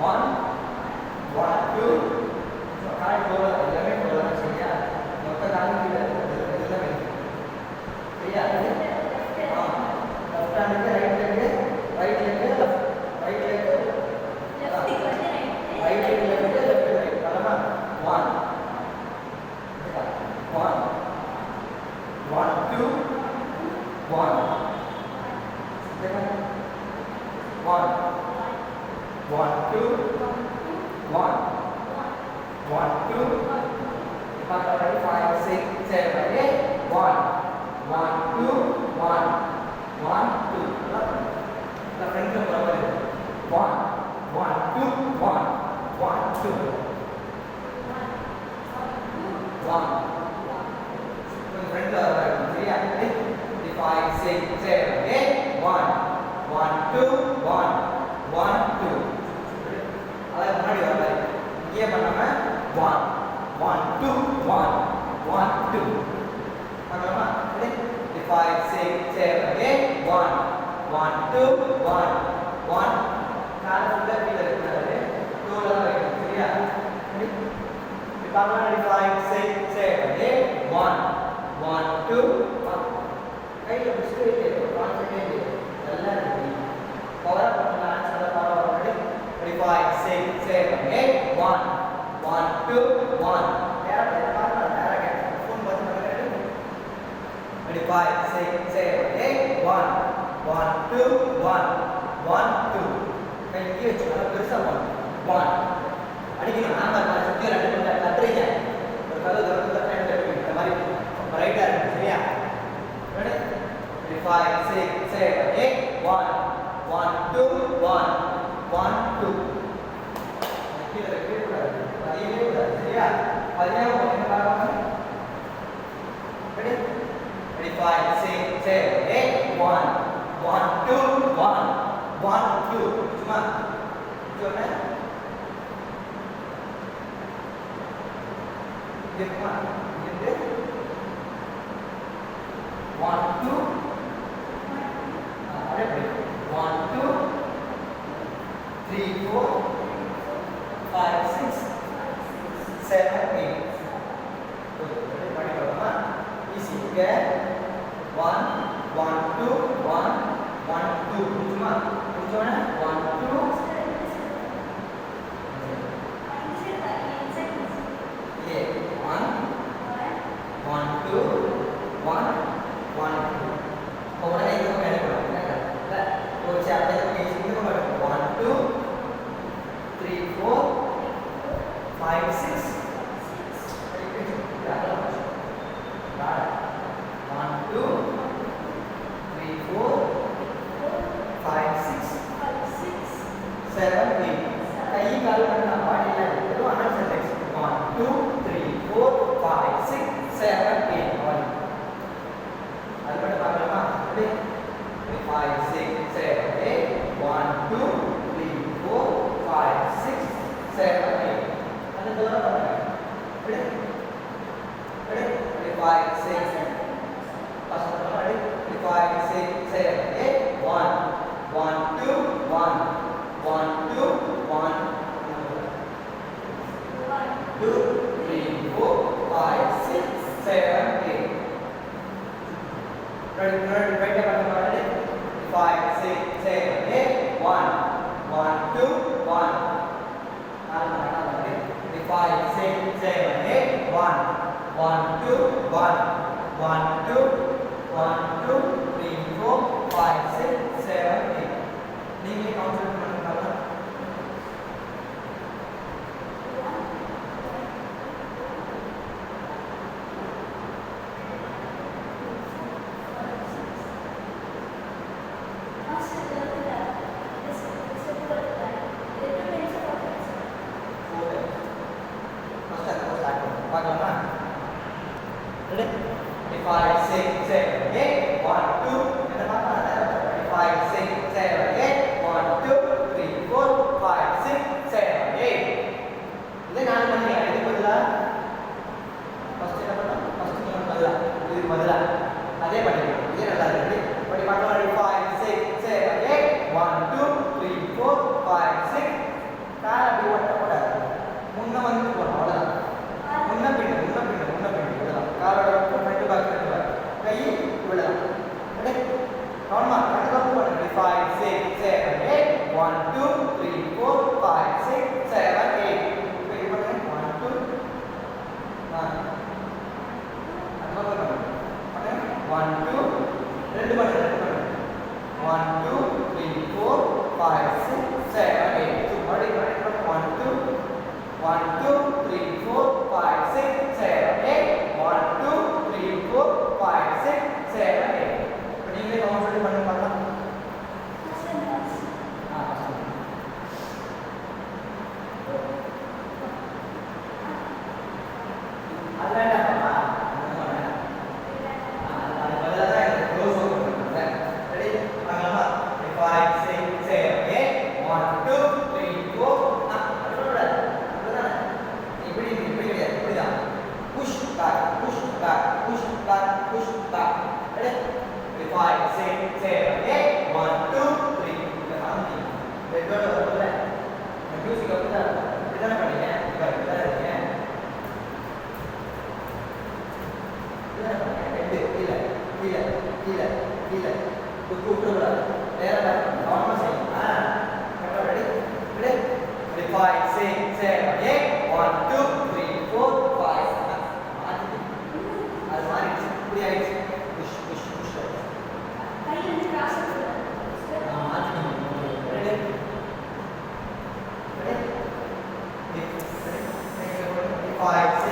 one one two call போல எல்லாமே போடலாம் சரியா மொத்த காலம் கீழே இதெல்லாம் வேணும் சரியா லெஃப்ட் ஹேண்டுக்கு ரைட் லெக்கு ரைட் லெக்கு ரைட் லெக்கு ரைட் லெக்கு லெஃப்ட் ரைட் வரமா one one one two one one one two one one two 5 6 7 8 one one two one one two la front lo barabar one one two one one two one front lo barabar சரியா 5 6 7 8 one one two one one two அதாவது முன்னாடி வரல இங்கே பண்ணாம one one two one one two பண்ணலாமா ready 5 6 7 8 one one two one one கால் ஃபுல்லா கீழ இருக்குறாரு டூல தான் வைக்கணும் சரியா ரெடி இப்போ பண்ணலாம் ரெடி 5 6 7 8 one one two கையில பிஸ்கட் கான்சென்ட்ரேட் எல்லாம் ரெடி பவர் அப் பண்ணலாம் ஆன்சர் பவர் அப் ரெடி 5 6 7 8 1 1 2 1 டேரக்ட் பண்ணலாம் டேரக்ட் ஃபோன் பட்டன் பண்ணுங்க ரெடி 5 6 7 8 1 1 2 1 1 2 கை கீழ வச்சுக்கலாம் பெருசா 1 அடிக்கணும் நம்பர் மாதிரி சுத்தி ரெண்டு கொஞ்சம் கத்துறீங்க ஒரு கதவு திறந்து டைம் கட்டுவீங்க இந்த மாதிரி ரைட்டா இருக்கு சரியா ரெடி 5 6 7 8 1 1 2 1 1 2 கீழ வைக்கக்கூடாது பதியவே கூடாது சரியா பதியாம என்ன பார்க்கலாம் ரெடி ரெடி 5 6 7 8 1 1 2 1 1 2 சும்மா சொன்ன இதுமா இது 1 2 1 2 3 4 5 6 7 8 படிக்கலாமா ஈஸி இங்க 1 1 2 1 1 2 சும்மா புரிஞ்சோனா 1 2 ये 1 1 2 1 1 2 और नहीं तो मैंने बोला वो चाहते हैं कि इसमें तो 1 2 3 4 5 6 1 2 3 4 5 6 7 8 कई काल करना पार्टी है तो अनंत सेंटेंस 1 2 3 4 5 6 7 8 1 அது மட்டும் பார்க்கலாமா ரெடி 5 6 7 8 1 2 3 4 5 6 7 8 அது தூரம் பண்ணுங்க ரெடி ரெடி 5 6 பசங்க ready 5 6 7 8 1 1 2 1 1 2 1 2 3 4 5 6 7 8 ready right up on the 5 6 7 8 1 1 2 1 5 6 7 8 1 1 2 1 1 2 1 2 3 4 5 6 7 8 நீங்க கவுண்ட் பண்ணுங்க பார்க்கலாமா ரெடி 5 6 7 8 1 2 என்ன பார்க்கலாம் மாறிடுச்சு இப்படி ஆயிடுச்சு புஷ் புஷ் புஷ் கை வந்து கிராஸ் மாற்றிக்கணும் ரெடி ரெடி 5